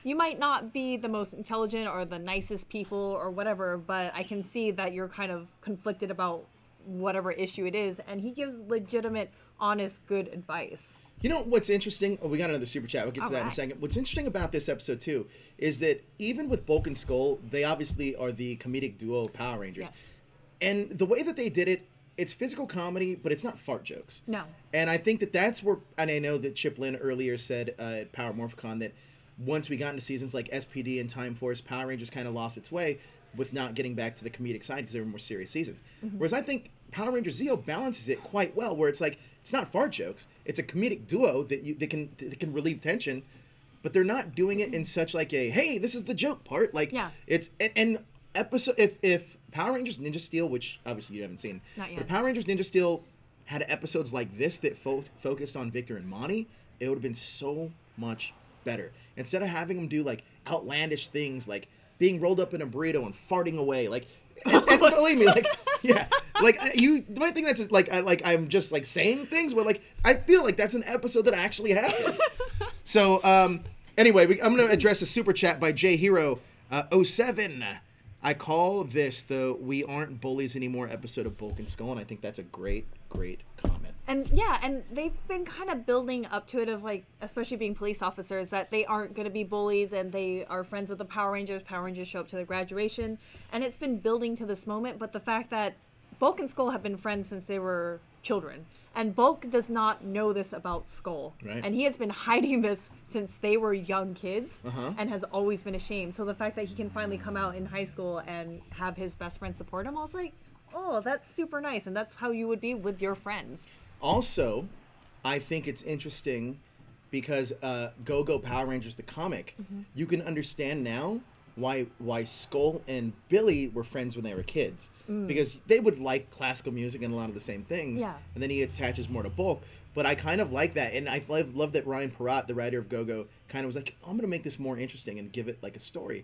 you might not be the most intelligent or the nicest people or whatever, but I can see that you're kind of conflicted about whatever issue it is. And he gives legitimate, honest, good advice. You know what's interesting? Oh, we got another super chat. We'll get to that in a second. What's interesting about this episode, too, is that even with Bulk and Skull, they obviously are the comedic duo of Power Rangers. Yes. And the way that they did it, it's physical comedy, but it's not fart jokes. No. And I think that that's where, and I know that Chip Lynn earlier said at Power Morphicon that once we got into seasons like SPD and Time Force, Power Rangers kind of lost its way with not getting back to the comedic side because they were more serious seasons. Mm-hmm. Whereas I think Power Rangers Zeo balances it quite well, where it's like, it's not fart jokes. It's a comedic duo that can relieve tension, but they're not doing it in such like a, hey, this is the joke part. Like, it's an episode. If Power Rangers Ninja Steel, which obviously you haven't seen, not yet, but Power Rangers Ninja Steel had episodes like this that focused on Victor and Monty, it would have been so much better. Instead of having them do like outlandish things like being rolled up in a burrito and farting away, like. And believe me, like, yeah, like you might think that's like I'm just like saying things, but like I feel like that's an episode that actually happened. So anyway, I'm gonna address a super chat by J Hero 07. I call this the "We Aren't Bullies Anymore" episode of Bulk and Skull, and I think that's a great comment. And yeah, and they've been kind of building up to it of like, especially being police officers, that they aren't going to be bullies and they are friends with the Power Rangers. Power Rangers show up to their graduation. And it's been building to this moment. But the fact that Bulk and Skull have been friends since they were children. And Bulk does not know this about Skull. Right. And he has been hiding this since they were young kids and has always been ashamed. So the fact that he can finally come out in high school and have his best friend support him, I was like, oh, that's super nice. And that's how you would be with your friends. Also, I think it's interesting because Go-Go Power Rangers, the comic, you can understand now why Skull and Billy were friends when they were kids. Because they would like classical music and a lot of the same things. Yeah. And then he attaches more to Bulk. But I kind of like that. And I love that Ryan Perrott, the writer of Go-Go, kind of was like, oh, I'm going to make this more interesting and give it like a story.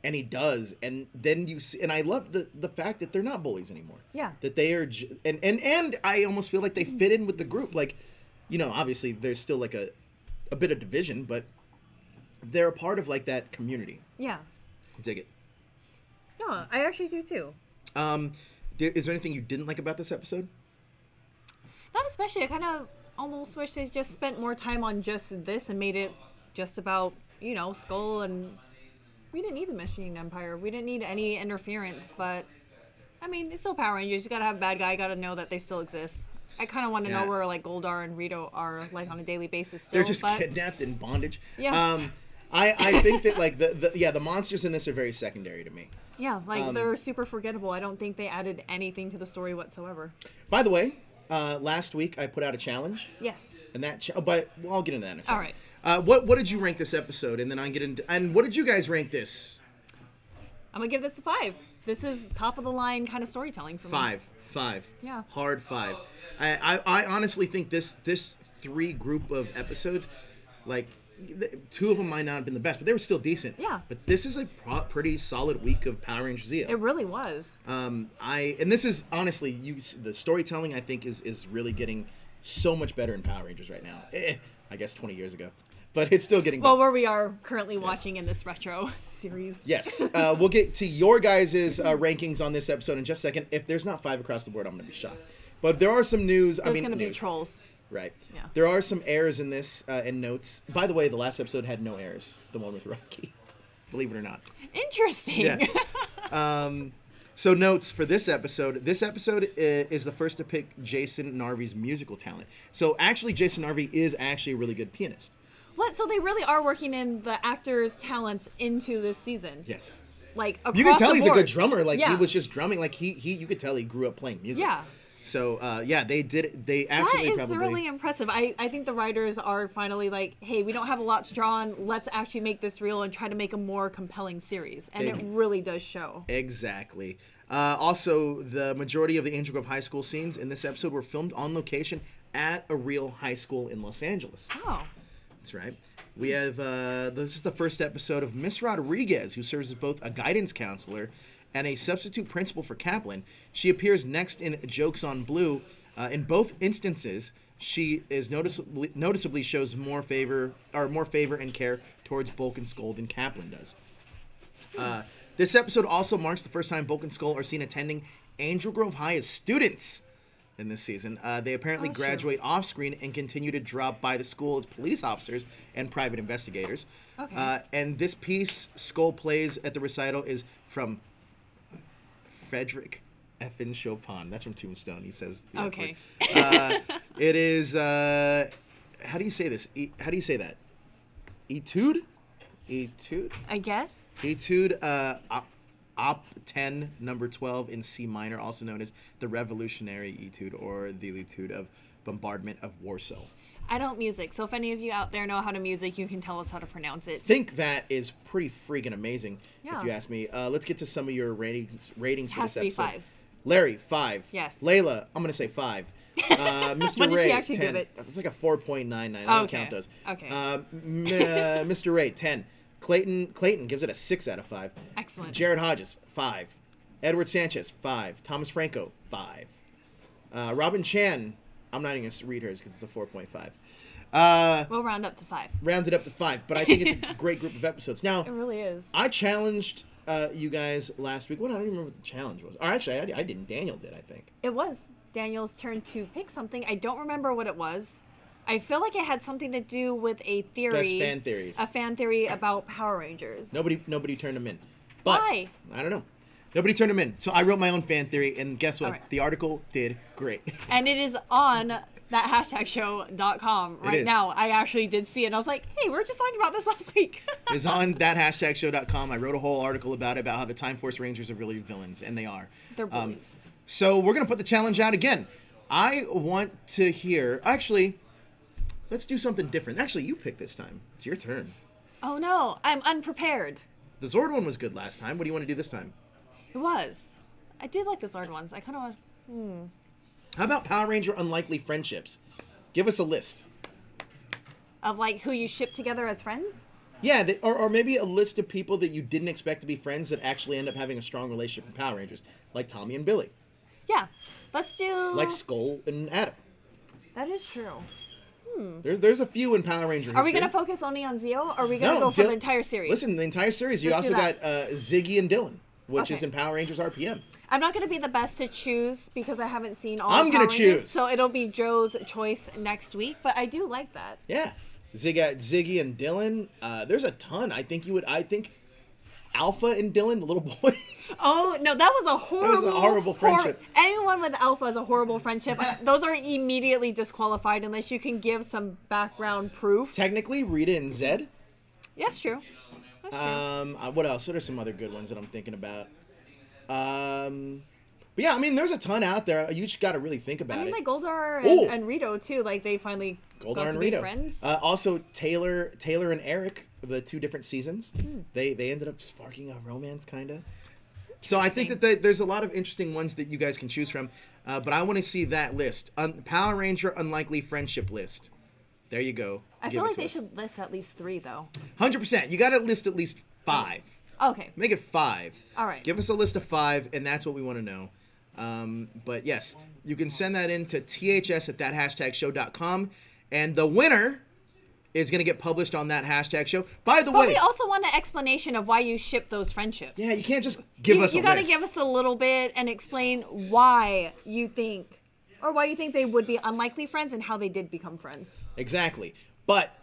And he does. And then you see, and I love the fact that they're not bullies anymore. Yeah. That they are, and I almost feel like they fit in with the group. Like, you know, obviously there's still like a bit of division, but they're a part of like that community. Yeah. Dig it. No, I actually do too. Is there anything you didn't like about this episode? Not especially. I kind of almost wish they just spent more time on just this and made it just about, you know, Skull, and we didn't need the Machine Empire. We didn't need any interference, but I mean, it's still Power Rangers. You gotta have a bad guy. You gotta know that they still exist. I kind of want to know where like Goldar and Rito are like on a daily basis still. They're just kidnapped in bondage. Yeah. I think that like the monsters in this are very secondary to me. Yeah, like they're super forgettable. I don't think they added anything to the story whatsoever. By the way, last week I put out a challenge. Yes. And that, but I'll get into that in a second. All right. What did you rank this episode? And then I get into, and what did you guys rank this? I'm gonna give this a 5. This is top of the line kind of storytelling for me. 5. Yeah. Hard 5. I honestly think this 3 group of episodes, like 2 of them might not have been the best, but they were still decent. Yeah. But this is a pretty solid week of Power Rangers Zeo. It really was. And this is honestly, the storytelling I think is really getting so much better in Power Rangers right now. I guess 20 years ago, but it's still getting better. Well, where we are currently watching in this retro series. Yes. We'll get to your guys' rankings on this episode in just a second. If there's not 5 across the board, I'm going to be shocked. But there are some news. There's going to be trolls. Right. Yeah. There are some errors in this and notes. By the way, the last episode had no errors. The one with Rocky. Believe it or not. Interesting. Yeah. So notes for this episode. This episode is the first to pick Jason Narvi's musical talent. So actually, Jason Narvi is actually a really good pianist. What? So they really are working in the actors' talents into this season? Yes. Like across you can tell the he's board. a good drummer. Like Yeah. he was just drumming. Like he you could tell he grew up playing music. Yeah. So they did. They absolutely That is probably really impressive. I think the writers are finally like, hey, we don't have a lot to draw on. Let's actually make this real and try to make a more compelling series. And it really does show. Exactly. Also, the majority of the Angel Grove High School scenes in this episode were filmed on location at a real high school in Los Angeles. Oh. That's right. We have, this is the first episode of Miss Rodriguez, who serves as both a guidance counselor and a substitute principal for Kaplan. She appears next in Jokes on Blue. In both instances, she is noticeably shows more favor and care towards Bulk and Skull than Kaplan does. This episode also marks the first time Bulk and Skull are seen attending Angel Grove High as students in this season. They apparently graduate off screen and continue to drop by the school as police officers and private investigators. Okay. And this piece Skull plays at the recital is from Frederick Effin Chopin. That's from Tombstone. He says the F Okay. word. It is, how do you say this? How do you say that? Etude? Etude? I guess. Etude, Op 10, number 12 in C minor, also known as the Revolutionary Etude or the Etude of Bombardment of Warsaw. I don't music, so if any of you out there know how to music, you can tell us how to pronounce it. I think that is pretty freaking amazing, Yeah. if you ask me. Let's get to some of your ratings for Has this to be episode. 5s. Larry, 5. Yes. Layla, I'm going to say 5. Mr. What did Ray, she actually 10. give it? It's like a 4.99. I don't Okay. count those. Okay. Mr. Ray, 10. Clayton gives it a 6 out of 5. Excellent. Jared Hodges, 5. Edward Sanchez, 5. Thomas Franco, 5. Robin Chan, I'm not even going to read hers because it's a 4.5. We'll round up to 5. Rounded up to 5, but I think it's a great group of episodes. Now, It really is. I challenged you guys last week. I don't even remember what the challenge was. Or actually, I didn't. Daniel did, I think. It was Daniel's turn to pick something. I don't remember what it was. I feel like it had something to do with a theory. Best fan theories. A fan theory about Power Rangers. Nobody turned them in. But, why? I don't know. Nobody turned them in. So I wrote my own fan theory, and guess what? Right. The article did great. And it is on that #show.com right now. I actually did see it, and I was like, hey, we were just talking about this last week. It's on that #show.com. I wrote a whole article about it, about how the Time Force Rangers are really villains, and they are. They're bullies. So we're going to put the challenge out again. I want to hear... Actually, let's do something different. Actually, you pick this time. It's your turn. Oh, no. I'm unprepared. The Zord one was good last time. What do you want to do this time? It was. I did like the Zord ones. I kind of... How about Power Ranger Unlikely Friendships? Give us a list. Of, like, who you ship together as friends? Yeah, or maybe a list of people that you didn't expect to be friends that actually end up having a strong relationship with Power Rangers. Like Tommy and Billy. Yeah. Let's do... Like Skull and Adam. That is true. There's a few in Power Ranger history. Are we going to focus only on Zeo, or are we going to go for the entire series? Listen, the entire series. You Let's also got Ziggy and Dylan, which is in Power Rangers RPM. I'm not going to be the best to choose because I haven't seen all I'm going to to choose. So it'll be Joe's choice next week, but I do like that. Yeah. Ziggy and Dylan. There's a ton. I think Alpha and Dylan, the little boy. Oh, no, that was a horrible... That was a horrible friendship. Anyone with Alpha is a horrible friendship. Those are immediately disqualified unless you can give some background proof. Technically, Rita and Zed. Yeah, that's true. That's true. What else? What are some other good ones that I'm thinking about? But yeah, I mean, there's a ton out there. You just got to really think about it. I mean, like Goldar and Rito, too. Like, they finally got to be friends. Also, Taylor and Eric, the 2 different seasons. They ended up sparking a romance, kind of. So I think that there's a lot of interesting ones that you guys can choose from. But I want to see that list. Power Ranger Unlikely Friendship list. There you go. I feel like they should list at least 3, though. 100%. You got to list at least 5. Okay. Make it 5. All right. Give us a list of 5, and that's what we want to know. But yes, you can send that in to ths@thathashtag.show.com, and the winner is going to get published on that #show. By the way, but we also want an explanation of why you ship those friendships. Yeah, you can't just give us a list. You got to give us a little bit and explain why you think, or why you think they would be unlikely friends and how they did become friends. Exactly. But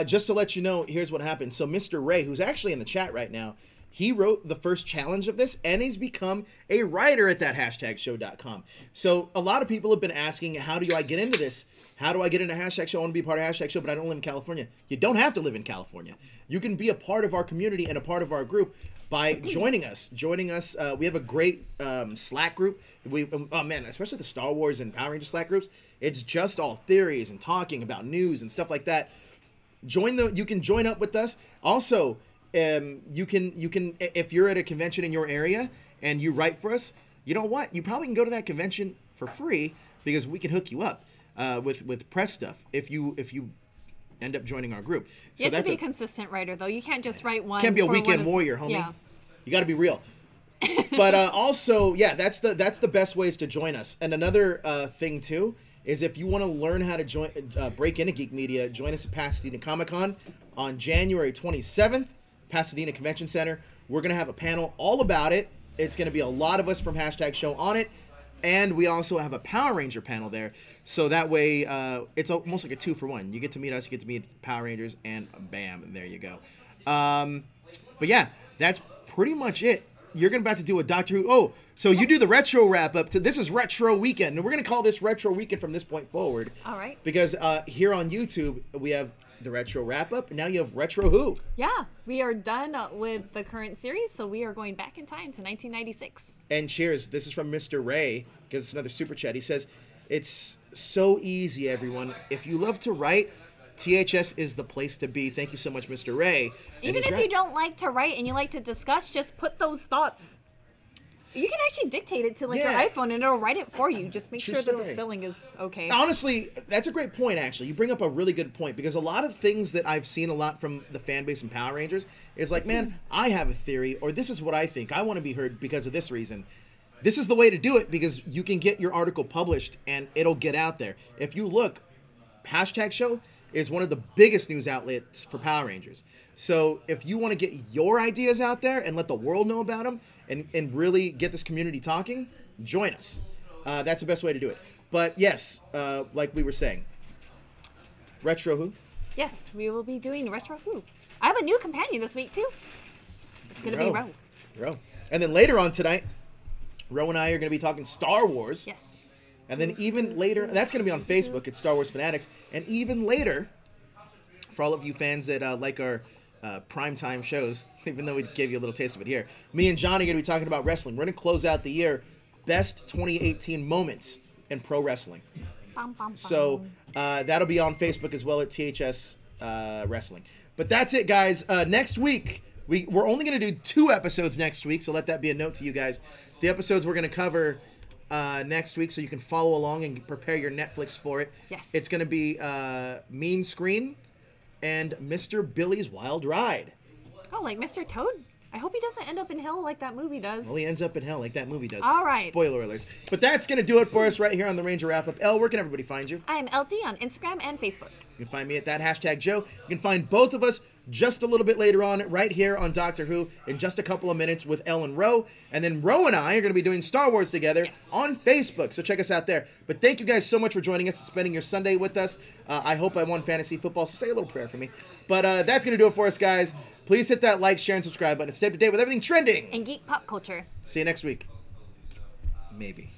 just to let you know, here's what happened. So Mr. Ray, who's actually in the chat right now, he wrote the first challenge of this, and he's become a writer at that #show.com. So a lot of people have been asking, how do I get into this? How do I get into #show? I want to be a part of #show, but I don't live in California. You don't have to live in California. You can be a part of our community and a part of our group by joining us. We have a great Slack group. Oh man, especially the Star Wars and Power Rangers Slack groups. It's just all theories and talking about news and stuff like that. You can join up with us. Also, you can if you're at a convention in your area and you write for us, you know what? You probably can go to that convention for free because we can hook you up with press stuff if you end up joining our group. So you have to be a consistent writer, though. You can't just write one. Can't be a weekend warrior, homie. Yeah. You got to be real. But also, yeah, that's the best ways to join us. And another thing too is if you want to learn how to break into geek media, join us at Pasadena Comic-Con on January 27th, Pasadena Convention Center. We're gonna have a panel all about it. It's gonna be a lot of us from #show on it. And we also have a Power Ranger panel there. So that way, it's almost like a 2-for-1. You get to meet us, you get to meet Power Rangers, and bam, there you go. But yeah, that's pretty much it. You're about to do a Doctor Who. Oh, so you do the retro wrap-up. This is Retro Weekend. And we're going to call this Retro Weekend from this point forward. All right. Because here on YouTube, we have the retro wrap-up, and now you have Retro Who. Yeah, we are done with the current series, so we are going back in time to 1996. And cheers. This is from Mr. Ray. Gives us another super chat. He says, it's so easy, everyone. If you love to write, THS is the place to be. Thank you so much, Mr. Ray. Even if you don't like to write and you like to discuss, just put those thoughts. You can actually dictate it to your iPhone and it'll write it for you. Just make sure that the spelling is okay. Honestly, that's a great point, actually. You bring up a really good point because a lot of things that I've seen a lot from the fan base in Power Rangers is like, man, I have a theory, or this is what I think. I want to be heard because of this reason. This is the way to do it because you can get your article published and it'll get out there. If you look, #show is one of the biggest news outlets for Power Rangers. So if you want to get your ideas out there and let the world know about them and really get this community talking, join us. That's the best way to do it. But yes, like we were saying, Retro Who? Yes, we will be doing Retro Who. I have a new companion this week, too. It's going to be Ro. Ro. And then later on tonight, Ro and I are going to be talking Star Wars. Yes. And then even later, that's going to be on Facebook at Star Wars Fanatics. And even later, for all of you fans that like our primetime shows, even though we gave you a little taste of it here, me and Johnny are going to be talking about wrestling. We're going to close out the year, best 2018 moments in pro wrestling. Bum, bum, bum. So that'll be on Facebook as well at THS Wrestling. But that's it, guys. Next week, we're only going to do 2 episodes next week, so let that be a note to you guys. The episodes we're going to cover next week, so you can follow along and prepare your Netflix for it. Yes. It's going to be Mean Screen and Mr. Billy's Wild Ride. Oh, like Mr. Toad? I hope he doesn't end up in hell like that movie does. Well, he ends up in hell like that movie does. All right. Spoiler alerts. But that's going to do it for us right here on the Ranger Wrap-Up. Elle, where can everybody find you? I am Elle Tea on Instagram and Facebook. You can find me at that hashtag Joe. You can find both of us just a little bit later on right here on Doctor Who in just a couple of minutes with Elle and Ro. And then Ro and I are going to be doing Star Wars together on Facebook. So check us out there. But thank you guys so much for joining us and spending your Sunday with us. I hope I won fantasy football, so say a little prayer for me. But that's going to do it for us, guys. Please hit that like, share, and subscribe button and stay up to date with everything trending And geek pop culture. See you next week. Maybe.